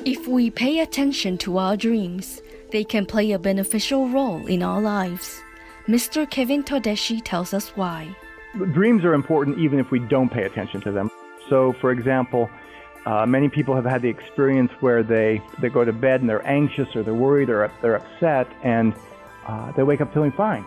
If we pay attention to our dreams, they can play a beneficial role in our lives. Mr. Kevin Todeschi tells us why. Dreams are important even if we don't pay attention to them. So, for example, many people have had the experience where they go to bed and they're anxious or they're worried or they're upset, and they wake up feeling fine.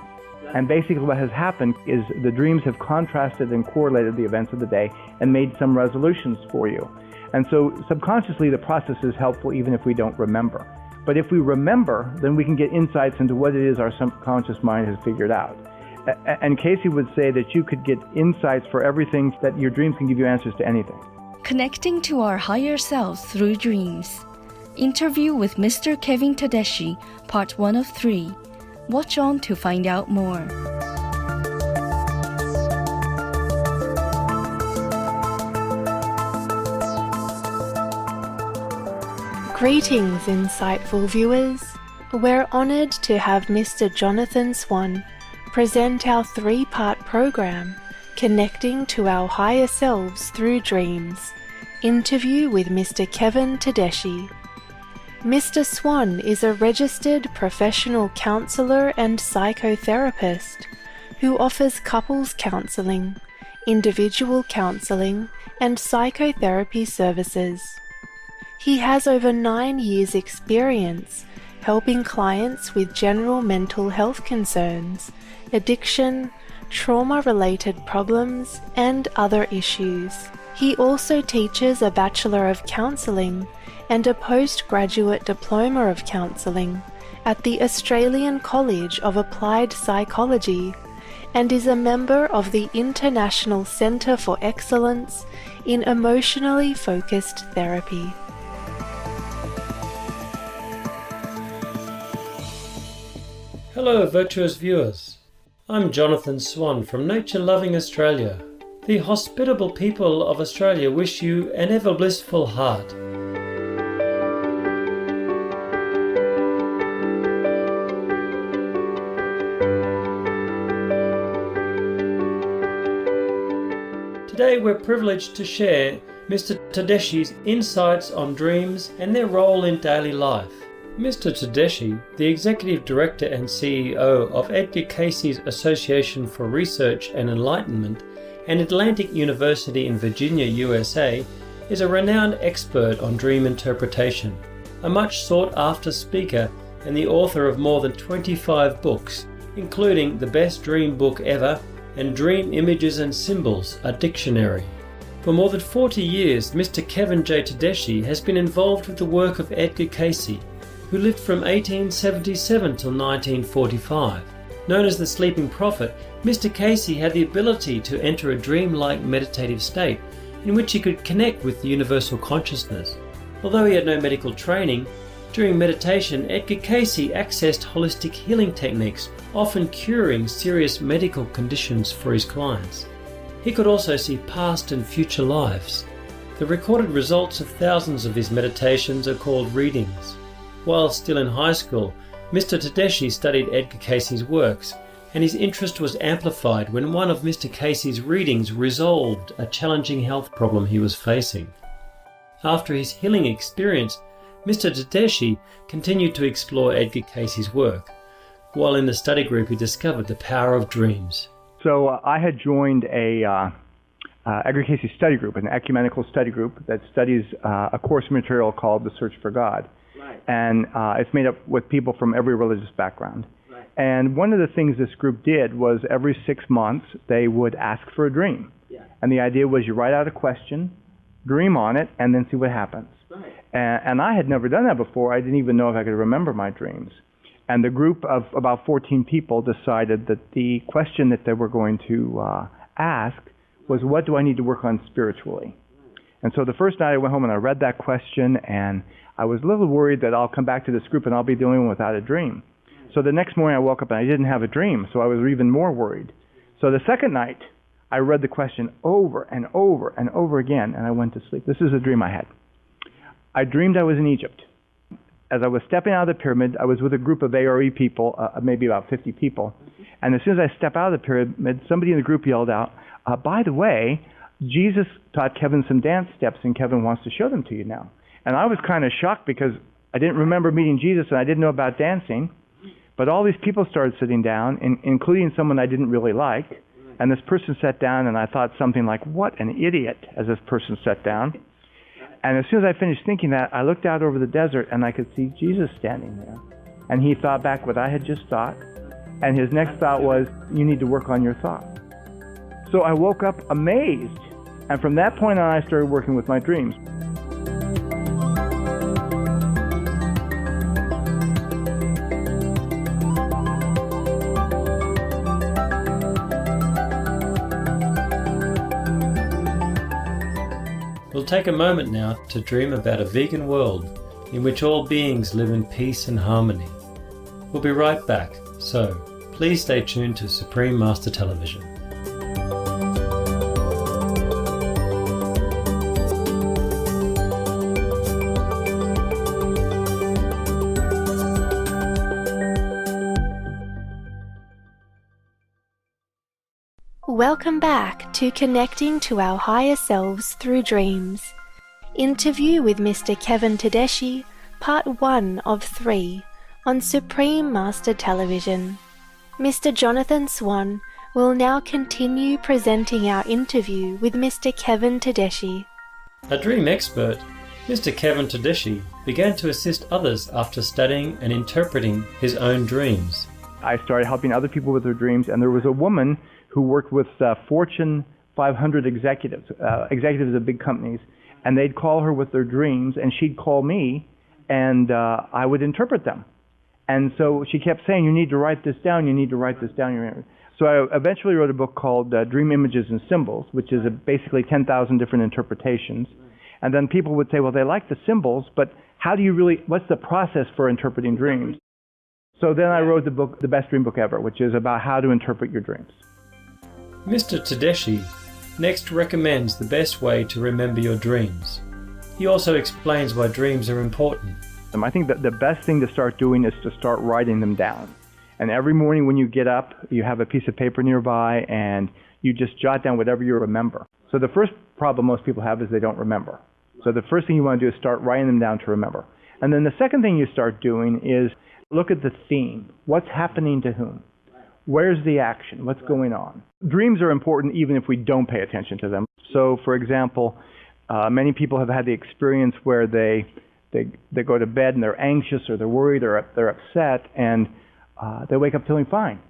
And basically what has happened is the dreams have contrasted and correlated the events of the day and made some resolutions for you. And so subconsciously the process is helpful even if we don't remember. But if we remember, then we can get insights into what it is our subconscious mind has figured out. And Casey would say that you could get insights for everything, that your dreams can give you answers to anything. Connecting to our higher selves through dreams. Interview with Mr. Kevin Todeschi, part 1 of 3. Watch on to find out more. Greetings, insightful viewers. We're honored to have Mr. Jonathan Swan present our 3-part program, Connecting to Our Higher Selves Through Dreams. Interview with Mr. Kevin Todeschi. Mr. Swan is a registered professional counselor and psychotherapist who offers couples counseling, individual counseling, and psychotherapy services. He has over 9 years' experience helping clients with general mental health concerns, addiction, trauma-related problems, and other issues. He also teaches a Bachelor of Counselling and a postgraduate Diploma of Counselling at the Australian College of Applied Psychology and is a member of the International Centre for Excellence in Emotionally Focused Therapy. Hello, virtuous viewers. I'm Jonathan Swan from Nature Loving Australia. The hospitable people of Australia wish you an ever blissful heart. Today we're privileged to share Mr. Todeschi's insights on dreams and their role in daily life. Mr. Todeschi, the Executive Director and CEO of Edgar Cayce's Association for Research and Enlightenment and Atlantic University in Virginia, USA, is a renowned expert on dream interpretation, a much sought-after speaker and the author of more than 25 books, including The Best Dream Book Ever and Dream Images and Symbols, a Dictionary. For more than 40 years, Mr. Kevin J. Todeschi has been involved with the work of Edgar Cayce, who lived from 1877 till 1945. Known as the Sleeping Prophet, Mr. Cayce had the ability to enter a dreamlike meditative state in which he could connect with the universal consciousness. Although he had no medical training, during meditation, Edgar Cayce accessed holistic healing techniques, often curing serious medical conditions for his clients. He could also see past and future lives. The recorded results of thousands of his meditations are called readings. While still in high school, Mr. Todeschi studied Edgar Cayce's works, and his interest was amplified when one of Mr. Cayce's readings resolved a challenging health problem he was facing. After his healing experience, Mr. Todeschi continued to explore Edgar Cayce's work. While in the study group, he discovered the power of dreams. So I had joined a Edgar Cayce study group, an ecumenical study group that studies a course material called The Search for God. Right. And it's made up with people from every religious background. Right. And one of the things this group did was every 6 months they would ask for a dream. Yeah. And the idea was you write out a question, dream on it, and then see what happens. Right. And I had never done that before. I didn't even know if I could remember my dreams. And the group of about 14 people decided that the question that they were going to ask was, what do I need to work on spiritually? And so the first night I went home and I read that question, and I was a little worried that I'll come back to this group and I'll be the only one without a dream. So the next morning I woke up and I didn't have a dream, so I was even more worried. So the second night I read the question over and over and over again, and I went to sleep. This is a dream I had. I dreamed I was in Egypt. As I was stepping out of the pyramid, I was with a group of ARE people, maybe about 50 people. And as soon as I stepped out of the pyramid, somebody in the group yelled out, by the way, Jesus taught Kevin some dance steps, and Kevin wants to show them to you now. And I was kind of shocked because I didn't remember meeting Jesus and I didn't know about dancing. But all these people started sitting down, including someone I didn't really like. And this person sat down, and I thought something like, what an idiot, as this person sat down. And as soon as I finished thinking that, I looked out over the desert, and I could see Jesus standing there. And he thought back what I had just thought. And his next thought was, you need to work on your thought. So I woke up amazed. And from that point on, I started working with my dreams. We'll take a moment now to dream about a vegan world in which all beings live in peace and harmony. We'll be right back, so please stay tuned to Supreme Master Television. Welcome back to Connecting to Our Higher Selves Through Dreams. Interview with Mr. Kevin Todeschi, Part 1 of 3, on Supreme Master Television. Mr. Jonathan Swan will now continue presenting our interview with Mr. Kevin Todeschi. A dream expert, Mr. Kevin Todeschi began to assist others after studying and interpreting his own dreams. I started helping other people with their dreams, and there was a woman who worked with Fortune 500 executives of big companies, and they'd call her with their dreams, and she'd call me, and I would interpret them. And so she kept saying, you need to write this down, you need to write this down. So I eventually wrote a book called Dream Images and Symbols, which is basically 10,000 different interpretations. And then people would say, well, they like the symbols, but what's the process for interpreting dreams? So then I wrote the book, The Best Dream Book Ever, which is about how to interpret your dreams. Mr. Todeschi next recommends the best way to remember your dreams. He also explains why dreams are important. I think that the best thing to start doing is to start writing them down. And every morning when you get up, you have a piece of paper nearby and you just jot down whatever you remember. So the first problem most people have is they don't remember. So the first thing you want to do is start writing them down to remember. And then the second thing you start doing is look at the theme. What's happening to whom? Where's the action? What's going on? Dreams are important even if we don't pay attention to them. So, for example, many people have had the experience where they go to bed and they're anxious or they're worried or they're upset, and they wake up feeling fine.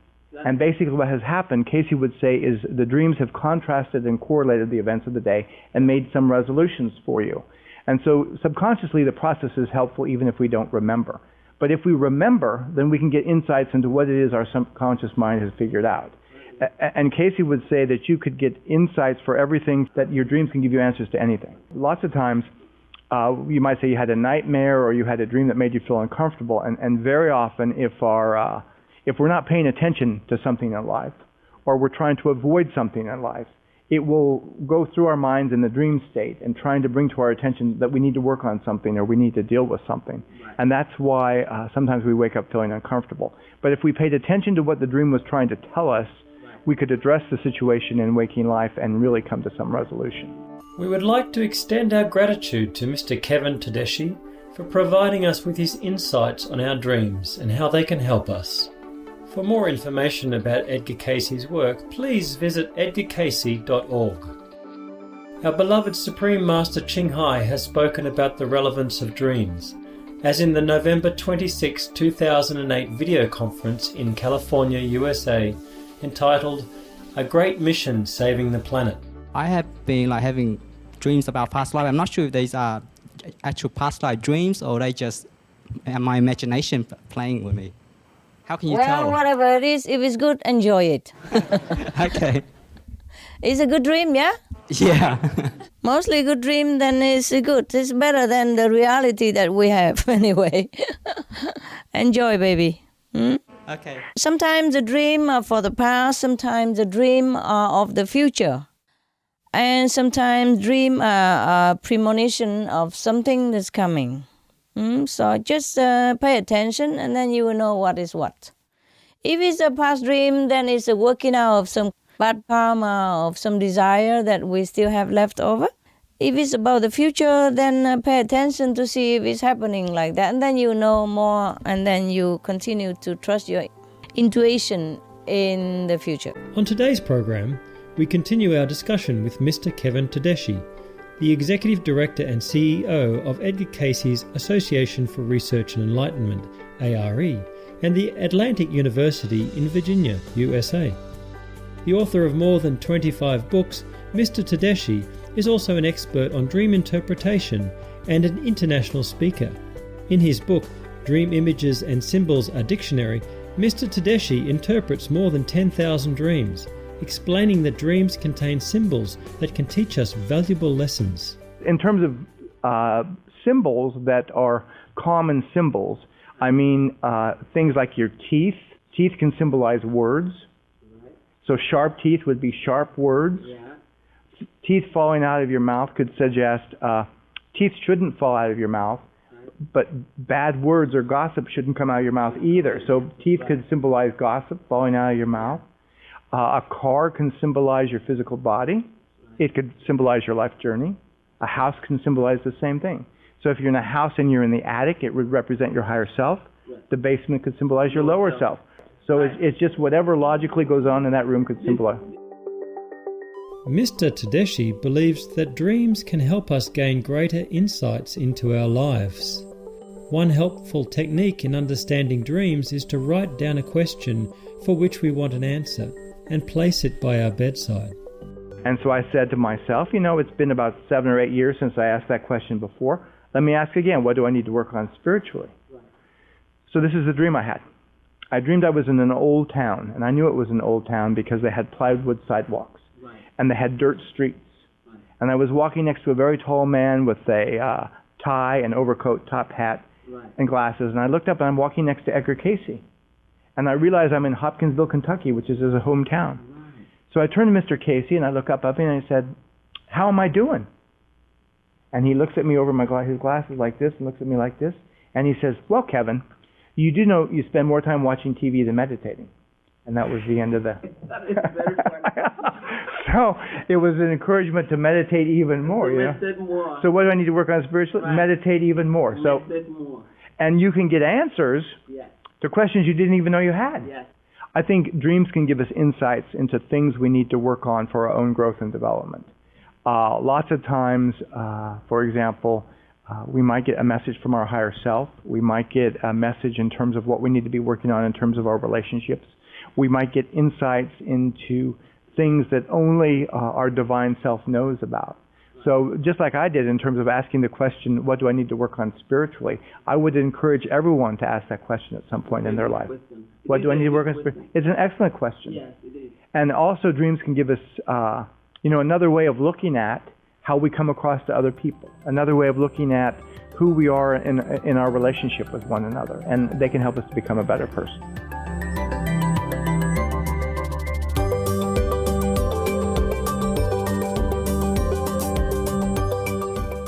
And basically what has happened, Casey would say, is the dreams have contrasted and correlated the events of the day and made some resolutions for you. And so subconsciously the process is helpful even if we don't remember. But if we remember, then we can get insights into what it is our subconscious mind has figured out. And Casey would say that you could get insights for everything, that your dreams can give you answers to anything. Lots of times, you might say you had a nightmare or you had a dream that made you feel uncomfortable. And very often, if we're not paying attention to something in life, or we're trying to avoid something in life, it will go through our minds in the dream state and trying to bring to our attention that we need to work on something or we need to deal with something. Right. And that's why sometimes we wake up feeling uncomfortable. But if we paid attention to what the dream was trying to tell us, we could address the situation in waking life and really come to some resolution. We would like to extend our gratitude to Mr. Kevin Todeschi for providing us with his insights on our dreams and how they can help us. For more information about Edgar Cayce's work, please visit edgarcayce.org. Our beloved Supreme Master Ching Hai has spoken about the relevance of dreams, as in the November 26, 2008 video conference in California, USA, entitled A Great Mission Saving the Planet. I have been having dreams about past life. I'm not sure if these are actual past life dreams or they just my imagination playing with me. How can you tell? Well, whatever it is, if it's good, enjoy it. Okay. It's a good dream, yeah? Yeah. Mostly good dream, then it's good. It's better than the reality that we have anyway. Enjoy, baby. Okay. Sometimes a dream are for the past, sometimes a dream are of the future. And sometimes dream are a premonition of something that's coming. So just pay attention and then you will know what is what. If it's a past dream, then it's a working out of some bad karma, of some desire that we still have left over. If it's about the future, then pay attention to see if it's happening like that. And then you know more, and then you continue to trust your intuition in the future. On today's program, we continue our discussion with Mr. Kevin Todeschi, the Executive Director and CEO of Edgar Cayce's Association for Research and Enlightenment, ARE, and the Atlantic University in Virginia, USA. The author of more than 25 books, Mr. Todeschi is also an expert on dream interpretation and an international speaker. In his book, Dream Images and Symbols: A Dictionary, Mr. Todeschi interprets more than 10,000 dreams, explaining that dreams contain symbols that can teach us valuable lessons. In terms of symbols that are common symbols, I mean things like your teeth. Teeth can symbolize words. So sharp teeth would be sharp words. Teeth falling out of your mouth could suggest teeth shouldn't fall out of your mouth, but bad words or gossip shouldn't come out of your mouth either. So teeth could symbolize gossip falling out of your mouth. A car can symbolize your physical body. It could symbolize your life journey. A house can symbolize the same thing. So if you're in a house and you're in the attic, it would represent your higher self. The basement could symbolize your lower self. So it's just whatever logically goes on in that room could symbolize. Mr. Todeschi believes that dreams can help us gain greater insights into our lives. One helpful technique in understanding dreams is to write down a question for which we want an answer and place it by our bedside. And so I said to myself, it's been about 7 or 8 years since I asked that question before. Let me ask again, what do I need to work on spiritually? So this is the dream I had. I dreamed I was in an old town, and I knew it was an old town because they had plywood sidewalks. And they had dirt streets. And I was walking next to a very tall man with a tie, an overcoat, top hat, and glasses. And I looked up and I'm walking next to Edgar Cayce. And I realized I'm in Hopkinsville, Kentucky, which is his hometown. So I turned to Mr. Cayce and I look up at him and I said, "How am I doing?" And he looks at me over his glasses like this and looks at me like this. And he says, "Well, Kevin, you do know you spend more time watching TV than meditating." And that was the end of the... That is very funny. So it was an encouragement to meditate even more. Meditate more. So what do I need to work on spiritually? Right. Meditate even more. Meditate more. And you can get answers Yes. to questions you didn't even know you had. Yes. I think dreams can give us insights into things we need to work on for our own growth and development. Lots of times, for example, we might get a message from our higher self. We might get a message in terms of what we need to be working on in terms of our relationships. We might get insights into things that only our divine self knows about. So just like I did in terms of asking the question, what do I need to work on spiritually? I would encourage everyone to ask that question at some point in their life. What do I need to work on spiritually? It's an excellent question. Yes, it is. And also dreams can give us, another way of looking at how we come across to other people, another way of looking at who we are in our relationship with one another, and they can help us to become a better person.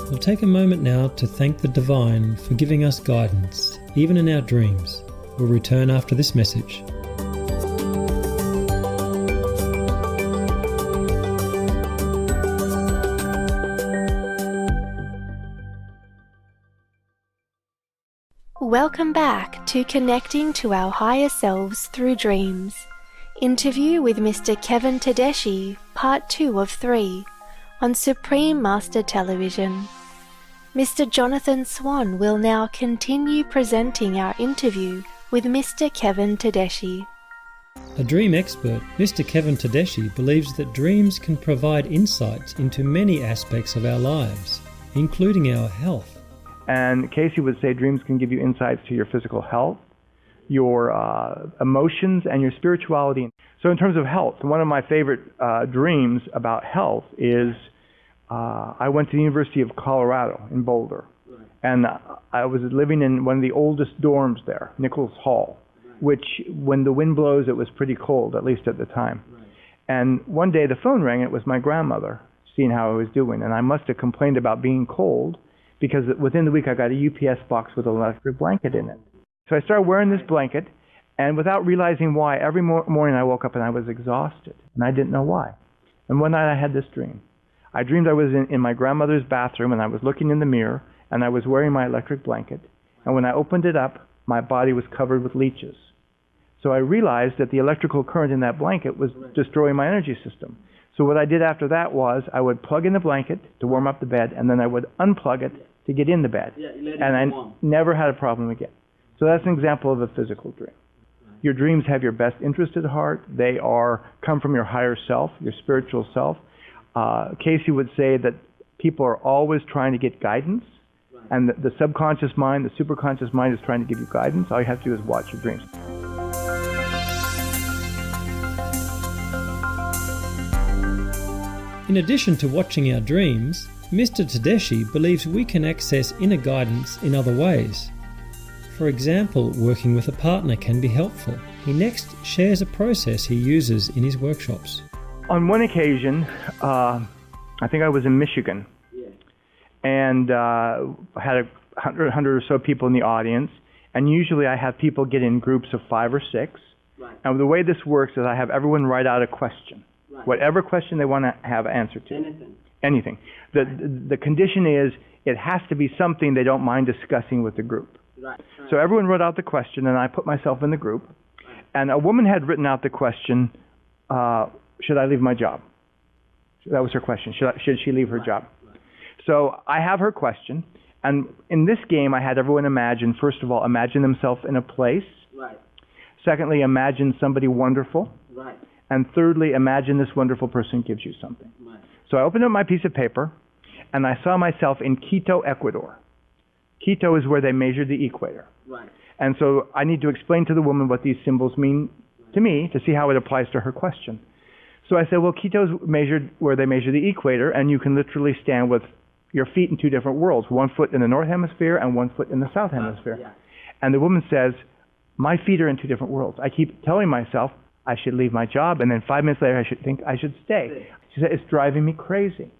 We'll take a moment now to thank the Divine for giving us guidance, even in our dreams. We'll return after this message. Welcome back to Connecting to Our Higher Selves Through Dreams. Interview with Mr. Kevin Todeschi, Part 2 of 3, on Supreme Master Television. Mr. Jonathan Swan will now continue presenting our interview with Mr. Kevin Todeschi. A dream expert, Mr. Kevin Todeschi believes that dreams can provide insights into many aspects of our lives, including our health. And Cayce would say dreams can give you insights to your physical health, your emotions, and your spirituality. So in terms of health, one of my favorite dreams about health is I went to the University of Colorado in Boulder. Right. And I was living in one of the oldest dorms there, Nichols Hall, right, which when the wind blows, it was pretty cold, at least at the time. Right. And one day the phone rang, and it was my grandmother, seeing how I was doing. And I must have complained about being cold, because within the week I got a UPS box with an electric blanket in it. So I started wearing this blanket, and without realizing why, every morning I woke up and I was exhausted, and I didn't know why. And one night I had this dream. I dreamed I was in my grandmother's bathroom and I was looking in the mirror and I was wearing my electric blanket. And when I opened it up, my body was covered with leeches. So I realized that the electrical current in that blanket was destroying my energy system. So what I did after that was I would plug in the blanket to warm up the bed, and then I would unplug it to get in the bed. And I never had a problem again. So that's an example of a physical dream. Your dreams have your best interest at heart. They come from your higher self, your spiritual self. Casey would say that people are always trying to get guidance, and the subconscious mind, the superconscious mind is trying to give you guidance. All you have to do is watch your dreams. In addition to watching our dreams, Mr. Todeschi believes we can access inner guidance in other ways. For example, working with a partner can be helpful. He next shares a process he uses in his workshops. On one occasion, I think I was in Michigan, and had 100 or so people in the audience, and usually I have people get in groups of 5 or 6. Right. And the way this works is I have everyone write out a question. Right. Whatever question they want to have answer to. Anything. The condition is it has to be something they don't mind discussing with the group. Right. So everyone wrote out the question, and I put myself in the group. Right. And a woman had written out the question, should I leave my job? That was her question. Should she leave her job? Right. So I have her question, and in this game I had everyone imagine, first of all, imagine themselves in a place. Right. Secondly, imagine somebody wonderful. Right. And thirdly, imagine this wonderful person gives you something. Right. So I opened up my piece of paper, and I saw myself in Quito, Ecuador. Quito is where they measured the equator. Right. And so I need to explain to the woman what these symbols mean to me to see how it applies to her question. So I said, well, Quito's measured where they measure the equator, and you can literally stand with your feet in 2 different worlds, 1 foot in the north hemisphere and 1 foot in the south hemisphere. Yeah. And the woman says, my feet are in 2 different worlds. I keep telling myself I should leave my job, and then 5 minutes later I should stay. She said, it's driving me crazy.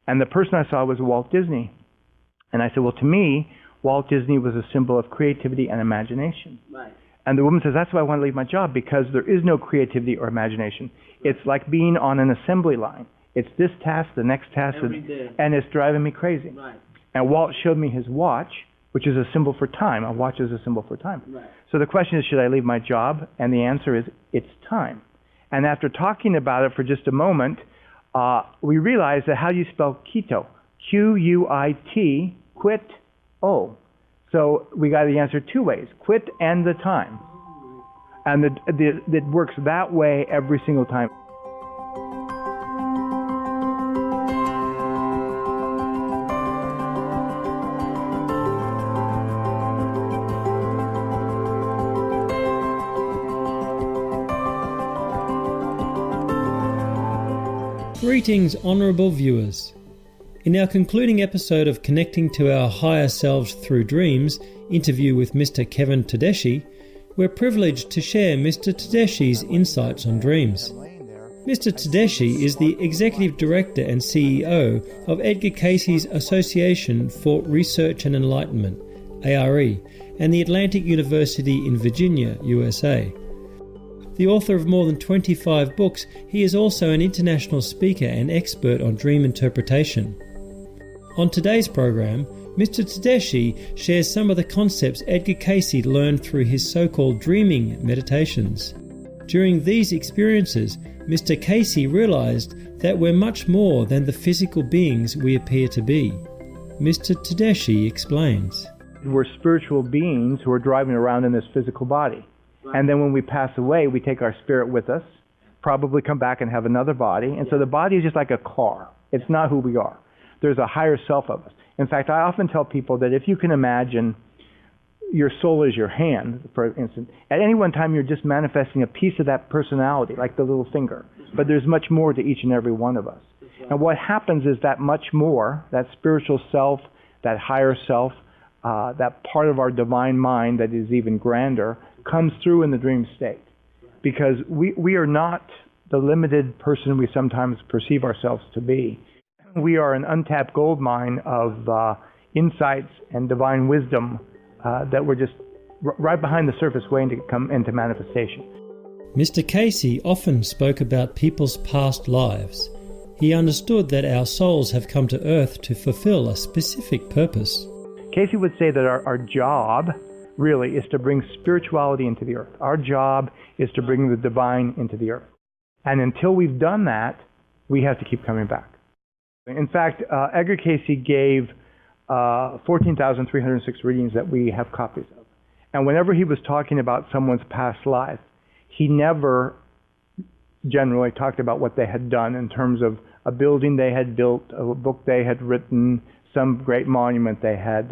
And the person I saw was Walt Disney. And I said, well, to me, Walt Disney was a symbol of creativity and imagination. Right. And the woman says, that's why I want to leave my job, because there is no creativity or imagination. It's like being on an assembly line. It's this task, the next task, and it's driving me crazy. Right. And Walt showed me his watch, which is a symbol for time. A watch is a symbol for time. Right. So the question is, should I leave my job? And the answer is, it's time. And after talking about it for just a moment, we realized that how do you spell Quito? Q-U-I-T, quit, O. So we got the answer 2 ways, quit and the time. And it works that way every single time. Greetings, honourable viewers. In our concluding episode of Connecting to Our Higher Selves Through Dreams, interview with Mr. Kevin Todeschi, we're privileged to share Mr. Todeschi's insights on dreams. Mr. Todeschi is the Executive Director and CEO of Edgar Cayce's Association for Research and Enlightenment, ARE, and the Atlantic University in Virginia, USA. The author of more than 25 books, he is also an international speaker and expert on dream interpretation. On today's program, Mr. Todeschi shares some of the concepts Edgar Cayce learned through his so-called dreaming meditations. During these experiences, Mr. Cayce realized that we're much more than the physical beings we appear to be. Mr. Todeschi explains. We're spiritual beings who are driving around in this physical body. And then when we pass away, we take our spirit with us, probably come back and have another body. And so the body is just like a car. It's not who we are. There's a higher self of us. In fact, I often tell people that if you can imagine your soul is your hand, for instance, at any one time you're just manifesting a piece of that personality, like the little finger. But there's much more to each and every one of us. And what happens is that much more, that spiritual self, that higher self, that part of our divine mind that is even grander, comes through in the dream state. Because we are not the limited person we sometimes perceive ourselves to be. We are an untapped gold mine of insights and divine wisdom that we're just right behind the surface waiting to come into manifestation. Mr. Cayce often spoke about people's past lives. he understood that our souls have come to earth to fulfill a specific purpose. Casey would say that our job really is to bring spirituality into the earth. Our job is to bring the divine into the earth. And until we've done that, we have to keep coming back. In fact, Edgar Casey gave 14,306 readings that we have copies of. And whenever he was talking about someone's past life, he never generally talked about what they had done in terms of a building they had built, a book they had written, some great monument they had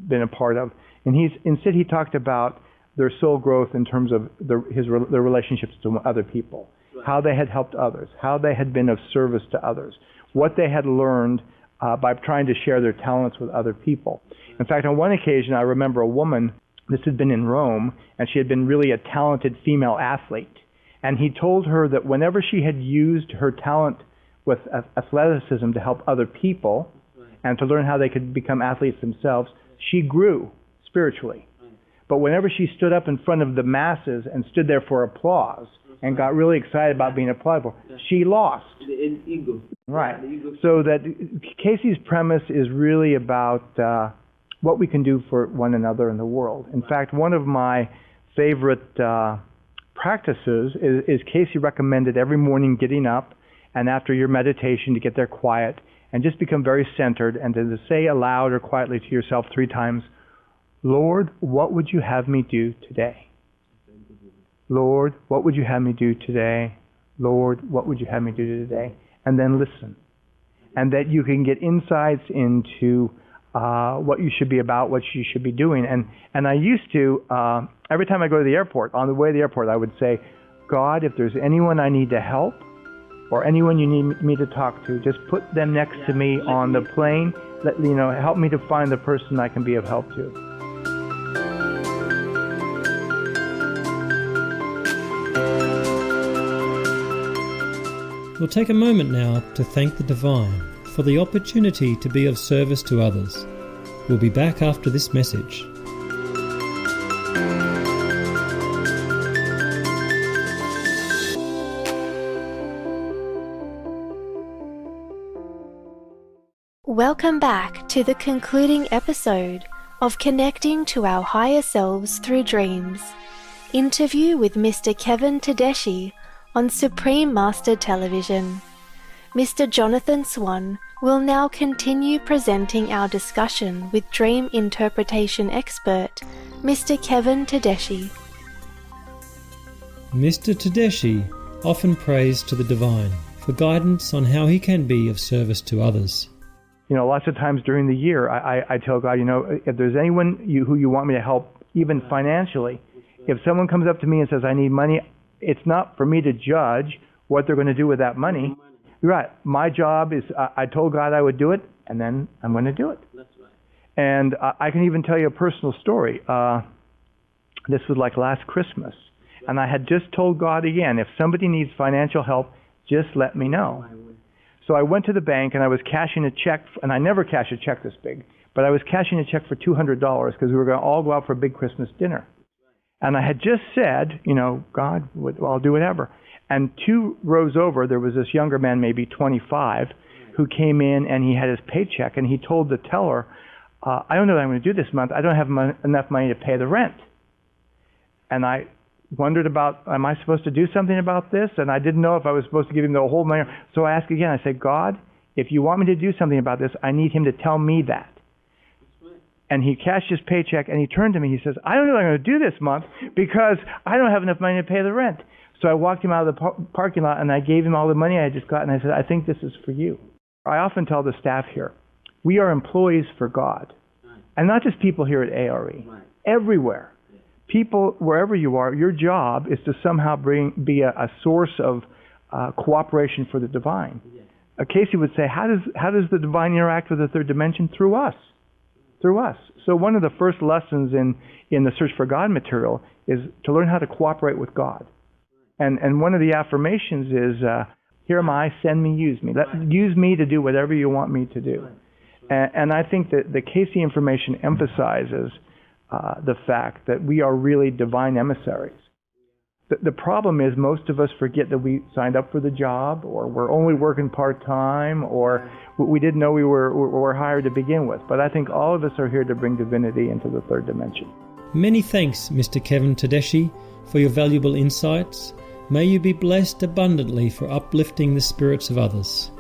been a part of. And instead he talked about their soul growth in terms of their relationships to other people, how they had helped others, how they had been of service to others, what they had learned by trying to share their talents with other people. In fact, on one occasion, I remember a woman, this had been in Rome, and she had been really a talented female athlete. And he told her that whenever she had used her talent with athleticism to help other people and to learn how they could become athletes themselves, she grew spiritually. But whenever she stood up in front of the masses and stood there for applause and got really excited about being applauded for, she lost. The ego. Right. The ego. So that Casey's premise is really about what we can do for one another in the world. In fact, one of my favorite practices is Casey recommended every morning getting up and after your meditation to get there quiet and just become very centered and to say aloud or quietly to yourself 3 times, Lord, what would you have me do today? Lord, what would you have me do today? Lord, what would you have me do today? And then listen. And that you can get insights into what you should be about, what you should be doing. And I used to, every time I go to the airport, on the way to the airport, I would say, God, if there's anyone I need to help or anyone you need me to talk to, just put them next to me on the plane. Help me to find the person I can be of help to. We'll take a moment now to thank the Divine for the opportunity to be of service to others. We'll be back after this message. Welcome back to the concluding episode of Connecting to Our Higher Selves Through Dreams. Interview with Mr. Kevin Todeschi on Supreme Master Television. Mr. Jonathan Swan will now continue presenting our discussion with dream interpretation expert, Mr. Kevin Todeschi. Mr. Todeschi often prays to the Divine for guidance on how he can be of service to others. Lots of times during the year, I tell God, if there's anyone who you want me to help, even financially, if someone comes up to me and says, I need money, it's not for me to judge what they're going to do with that money. You're right. My job is, I told God I would do it, and then I'm going to do it. That's right. And I can even tell you a personal story. This was like last Christmas. And I had just told God again, if somebody needs financial help, just let me know. So I went to the bank and I was cashing a check, and I never cash a check this big, but I was cashing a check for $200 because we were going to all go out for a big Christmas dinner. And I had just said, God, I'll do whatever. And 2 rows over, there was this younger man, maybe 25, who came in and he had his paycheck and he told the teller, I don't know what I'm going to do this month. I don't have enough money to pay the rent. And I wondered about, am I supposed to do something about this? And I didn't know if I was supposed to give him the whole money. So I asked again, I said, God, if you want me to do something about this, I need him to tell me that. And he cashed his paycheck and he turned to me. He says, I don't know what I'm going to do this month because I don't have enough money to pay the rent. So I walked him out of the parking lot and I gave him all the money I had just got, and I said, I think this is for you. I often tell the staff here, we are employees for God. And not just people here at ARE. Everywhere. People, wherever you are, your job is to somehow be a source of cooperation for the divine. Casey would say, how does the divine interact with the third dimension? Through us. Through us. So one of the first lessons in the Search for God material is to learn how to cooperate with God. And one of the affirmations is, here am I, send me, use me. Use me to do whatever you want me to do. And I think that the Casey information emphasizes the fact that we are really divine emissaries. The problem is most of us forget that we signed up for the job, or we're only working part-time, or we didn't know we were hired to begin with. But I think all of us are here to bring divinity into the third dimension. Many thanks, Mr. Kevin Todeschi, for your valuable insights. May you be blessed abundantly for uplifting the spirits of others.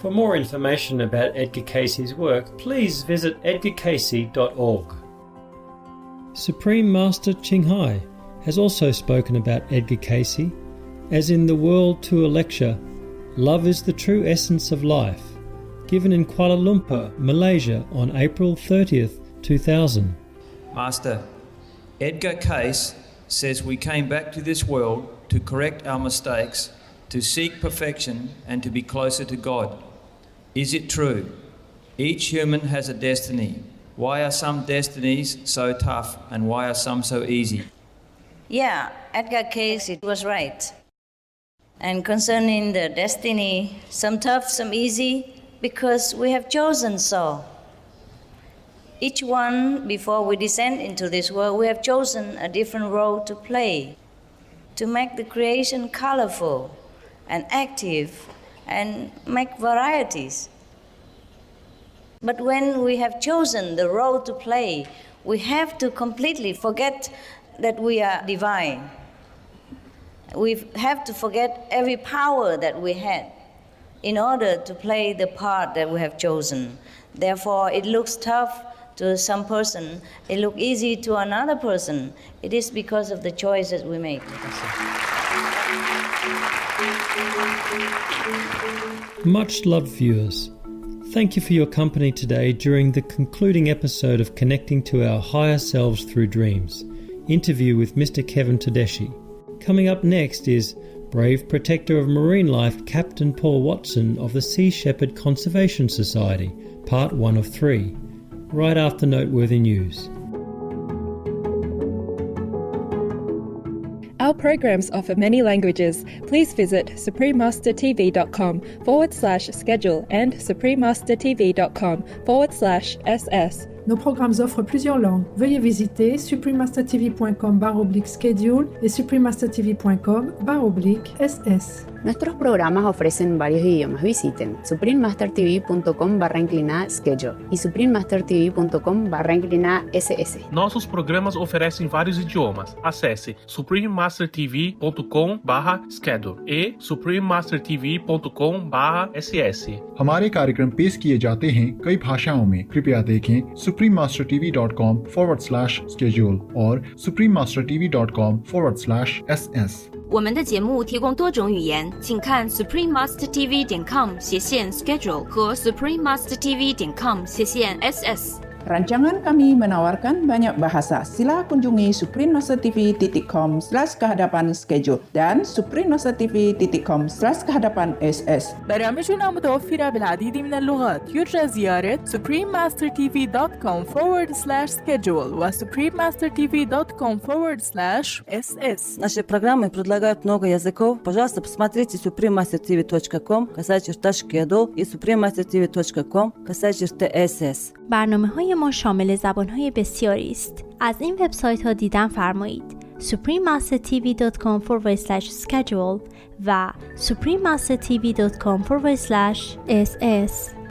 For more information about Edgar Cayce's work, please visit edgarcayce.org. Supreme Master Ching Hai has also spoken about Edgar Cayce, as in the World Tour lecture, Love is the True Essence of Life, given in Kuala Lumpur, Malaysia on April 30th, 2000. Master, Edgar Cayce says we came back to this world to correct our mistakes, to seek perfection and to be closer to God. Is it true? Each human has a destiny. Why are some destinies so tough and why are some so easy? Yeah, Edgar Cayce was right. And concerning the destiny, some tough, some easy, because we have chosen so. Each one, before we descend into this world, we have chosen a different role to play, to make the creation colorful and active and make varieties. But when we have chosen the role to play, we have to completely forget that we are divine. We have to forget every power that we had in order to play the part that we have chosen. Therefore, it looks tough to some person, it looks easy to another person. It is because of the choices we make. Much love, viewers. Thank you for your company today during the concluding episode of Connecting to Our Higher Selves Through Dreams, interview with Mr. Kevin Todeschi. Coming up next is Brave Protector of Marine Life Captain Paul Watson of the Sea Shepherd Conservation Society, Part 1 of 3, right after noteworthy news. Our programs offer many languages. Please visit suprememastertv.com/schedule and suprememastertv.com/ss. Nos programmes offrent plusieurs langues. Veuillez visiter suprememastertv.com/schedule et suprememastertv.com/ss. Nuestros programas ofrecen varios idiomas. Visiten suprememastertv.com/schedule e suprememastertv.com/ss. Nossos programas oferecem vários idiomas. Acesse suprememastertv.com/schedule e suprememastertv.com/ss. हमारे कार्यक्रम पेश किए जाते हैं कई भाषाओं में. कृपया देखें suprememastertv.com/schedule और suprememastertv.com/ss。我们的节目提供多种语言，请看 suprememastertv.com/schedule 和 suprememastertv.com/ss。 Rancangan kami menawarkan banyak bahasa. Sila kunjungi suprememastertv.com/kehadapan-schedule dan suprememastertv.com/kehadapan-ss. برامجنا متوفرة بالعديد من اللغات. يرجى زيارة suprememastertv.com/schedule و suprememastertv.com/ss. Наши программы предлагают много языков. Пожалуйста, посмотрите suprememastertv.com/schedule и suprememastertv.com/ss. برنامه‌های ما شامل زبان‌های بسیاری است. از این وبسایت‌ها دیدن فرمایید: suprememastertv.com/schedule و suprememastertv.com/ss.